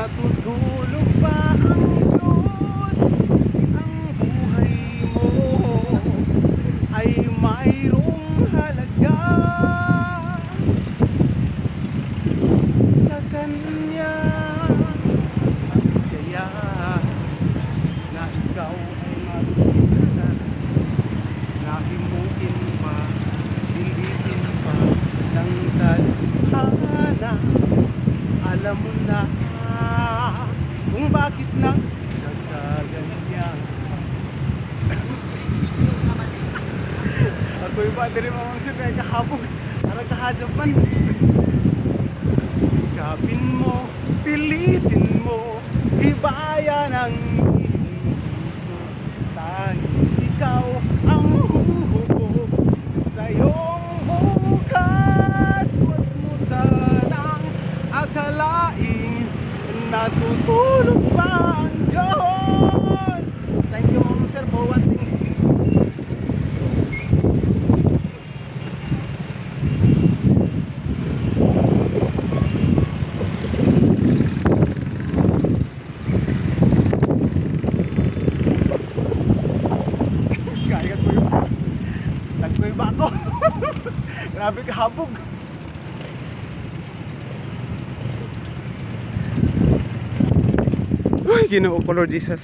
Natutulog ba ang Diyos? Ang buhay mo ay mayroong halaga sa Kanya. Kaya na ikaw ay magkita na himukin pa, pilitin pa ng tadhana. Alam mo na kung bakit nagkakaganyan. Ako'y battery mamang sir, kaya kahabog, parang kahadyapan. Sikapin mo, pilitin mo, hibayan ang iyong puso. Tanging ikaw ang huhubog sa iyong bukas. Huwag mo sanang akalaing natutulog pa ang Diyos. Thank you Ma'am Sir for watching. Kaya ko yung nagkoy ba ako? Grabe kahabog. Uy, Ginoo ko Lord Jesus.